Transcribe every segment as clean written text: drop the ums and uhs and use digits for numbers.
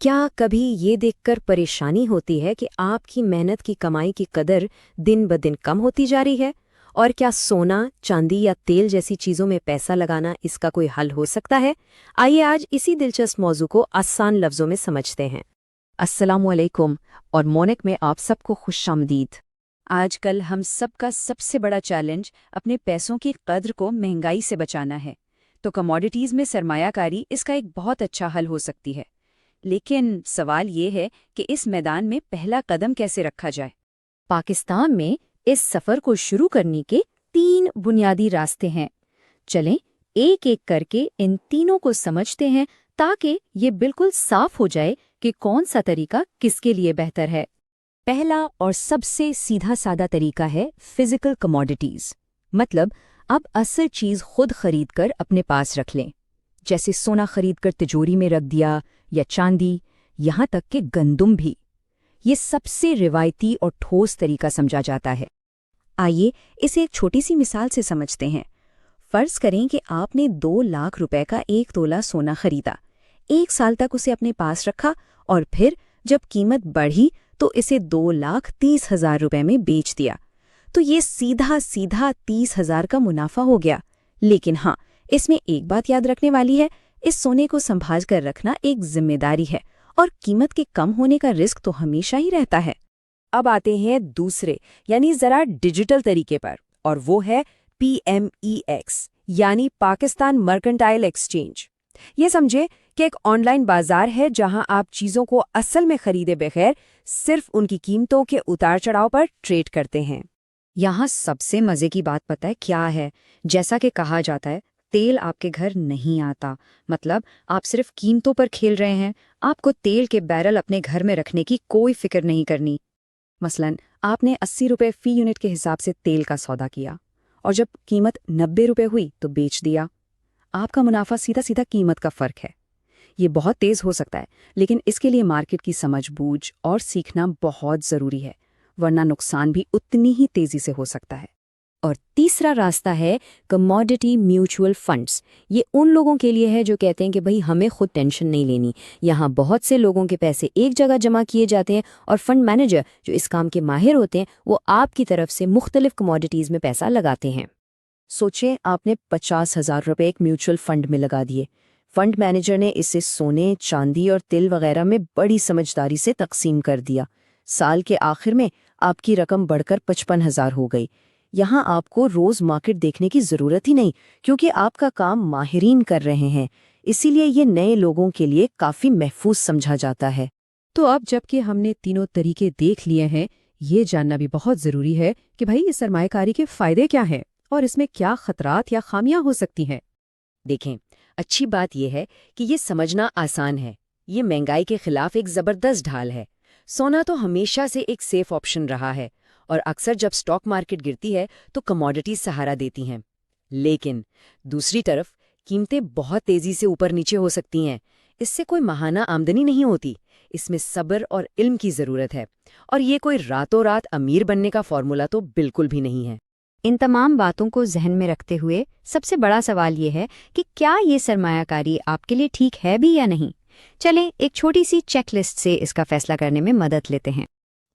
क्या कभी ये देखकर परेशानी होती है कि आपकी मेहनत की कमाई की कदर दिन ब दिन कम होती जा रही है? और क्या सोना, चांदी या तेल जैसी चीज़ों में पैसा लगाना इसका कोई हल हो सकता है? आइए आज इसी दिलचस्प मौजू को आसान लफ्ज़ों में समझते हैं। अस्सलामुअलैकुम और मोनिक में आप सबको खुशामदीद। आजकल हम सबका सबसे बड़ा चैलेंज अपने पैसों की कद्र को महंगाई से बचाना है, तो कमोडिटीज़ में सरमायाकारी इसका एक बहुत अच्छा हल हो सकती है। लेकिन सवाल ये है कि इस मैदान में पहला कदम कैसे रखा जाए। पाकिस्तान में इस सफ़र को शुरू करने के 3 बुनियादी रास्ते हैं। चलें एक एक करके इन तीनों को समझते हैं ताकि ये बिल्कुल साफ हो जाए कि कौन सा तरीका किसके लिए बेहतर है। पहला और सबसे सीधा सादा तरीका है फिजिकल कमोडिटीज़, मतलब अब असल चीज़ खुद खरीद कर अपने पास रख लें, जैसे सोना खरीद कर तिजोरी में रख दिया या चांदी, यहाँ तक कि गंदुम भी। ये सबसे रिवायती और ठोस तरीका समझा जाता है। आइए इसे एक छोटी सी मिसाल से समझते हैं। फर्ज करें कि आपने 2 लाख रुपए का 1 तोला सोना खरीदा, 1 साल तक उसे अपने पास रखा और फिर जब कीमत बढ़ी तो इसे 2,30,000 रुपए में बेच दिया। तो ये सीधा सीधा 30,000 का मुनाफा हो गया। लेकिन हाँ, इसमें एक बात याद रखने वाली है, इस सोने को संभाल कर रखना एक जिम्मेदारी है और कीमत के कम होने का रिस्क तो हमेशा ही रहता है। अब आते हैं दूसरे यानी ज़रा डिजिटल तरीके पर, और वो है PMEX यानी पाकिस्तान मर्केंटाइल एक्सचेंज। ये समझे कि एक ऑनलाइन बाजार है जहां आप चीज़ों को असल में खरीदे बगैर सिर्फ उनकी कीमतों के उतार चढ़ाव पर ट्रेड करते हैं। यहाँ सबसे मज़े की बात पता है क्या है? जैसा कि कहा जाता है, तेल आपके घर नहीं आता, मतलब आप सिर्फ कीमतों पर खेल रहे हैं। आपको तेल के बैरल अपने घर में रखने की कोई फिक्र नहीं करनी। मसलन आपने 80 रुपये फी यूनिट के हिसाब से तेल का सौदा किया और जब कीमत 90 रुपये हुई तो बेच दिया। आपका मुनाफा सीधा सीधा कीमत का फ़र्क है। ये बहुत तेज़ हो सकता है, लेकिन इसके लिए मार्केट की समझ-बूझ और सीखना बहुत ज़रूरी है, वरना नुकसान भी उतनी ही तेज़ी से हो सकता है। और तीसरा रास्ता है कमोडिटी म्यूचुअल फंड्स। ये उन लोगों के लिए है जो कहते हैं कि भाई हमें खुद टेंशन नहीं लेनी। यहाँ बहुत से लोगों के पैसे एक जगह जमा किए जाते हैं और फंड मैनेजर जो इस काम के माहिर होते हैं वो आपकी तरफ से मुख्तलिफ कमोडिटीज़ में पैसा लगाते हैं। सोचें आपने 50,000 रुपये एक म्यूचुअल फंड में लगा दिए। फंड मैनेजर ने इसे सोने, चांदी और तिल वगैरह में बड़ी समझदारी से तकसीम कर दिया। साल के आखिर में आपकी रकम बढ़कर 55,000 हो गई। यहाँ आपको रोज मार्केट देखने की जरूरत ही नहीं, क्योंकि आपका काम माहिरीन कर रहे हैं। इसीलिए ये नए लोगों के लिए काफी महफूज समझा जाता है। तो अब जबकि हमने तीनों तरीके देख लिए हैं, ये जानना भी बहुत ज़रूरी है कि भाई इस सरमायाकारी के फ़ायदे क्या हैं और इसमें क्या खतरात या खामियां हो सकती हैं। देखें, अच्छी बात यह है कि ये समझना आसान है। ये महंगाई के खिलाफ एक जबरदस्त ढाल है। सोना तो हमेशा से एक सेफ ऑप्शन रहा है और अक्सर जब स्टॉक मार्केट गिरती है तो कमोडिटीज सहारा देती हैं। लेकिन दूसरी तरफ कीमतें बहुत तेजी से ऊपर नीचे हो सकती हैं। इससे कोई महाना आमदनी नहीं होती। इसमें सब्र और इल्म की ज़रूरत है, और ये कोई रातों रात अमीर बनने का फॉर्मूला तो बिल्कुल भी नहीं है। इन तमाम बातों को जहन में रखते हुए सबसे बड़ा सवाल ये है कि क्या ये सरमायाकारी आपके लिए ठीक है भी या नहीं। चलें एक छोटी सी चेकलिस्ट से इसका फैसला करने में मदद लेते हैं।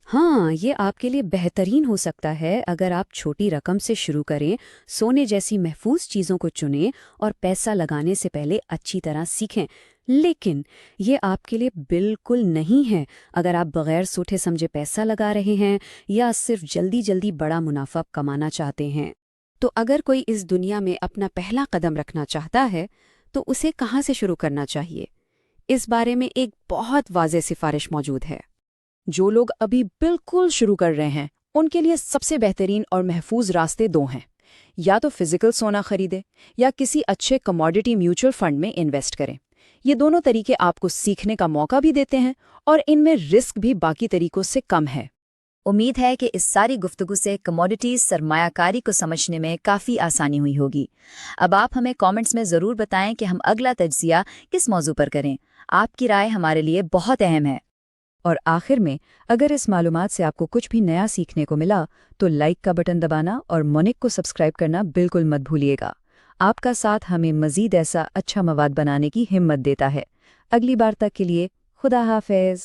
हाँ, ये आपके लिए बेहतरीन हो सकता है अगर आप छोटी रकम से शुरू करें, सोने जैसी महफूज चीज़ों को चुनें और पैसा लगाने से पहले अच्छी तरह सीखें। लेकिन ये आपके लिए बिल्कुल नहीं है अगर आप बगैर सोचे समझे पैसा लगा रहे हैं या सिर्फ जल्दी जल्दी बड़ा मुनाफा कमाना चाहते हैं। तो अगर कोई इस दुनिया में अपना पहला कदम रखना चाहता है तो उसे कहाँ से शुरू करना चाहिए? इस बारे में एक बहुत वाज़ेह सिफारिश मौजूद है। जो लोग अभी बिल्कुल शुरू कर रहे हैं उनके लिए सबसे बेहतरीन और महफूज रास्ते 2 हैं। या तो फिजिकल सोना खरीदें या किसी अच्छे कमोडिटी म्यूचुअल फंड में इन्वेस्ट करें। ये दोनों तरीके आपको सीखने का मौका भी देते हैं और इनमें रिस्क भी बाकी तरीकों से कम है। उम्मीद है कि इस सारी गुफ्तगू से कमोडिटीज सरमायाकारी को समझने में काफ़ी आसानी हुई होगी। अब आप हमें कमेंट्स में ज़रूर बताएं कि हम अगला तज्ज़िया किस मौजू पर करें। आपकी राय हमारे लिए बहुत अहम है। और आखिर में, अगर इस मालूमात से आपको कुछ भी नया सीखने को मिला तो लाइक का बटन दबाना और मोनिक को सब्सक्राइब करना बिल्कुल मत भूलिएगा। आपका साथ हमें मज़ीद ऐसा अच्छा मवाद बनाने की हिम्मत देता है। अगली बार तक के लिए खुदा हाफिज।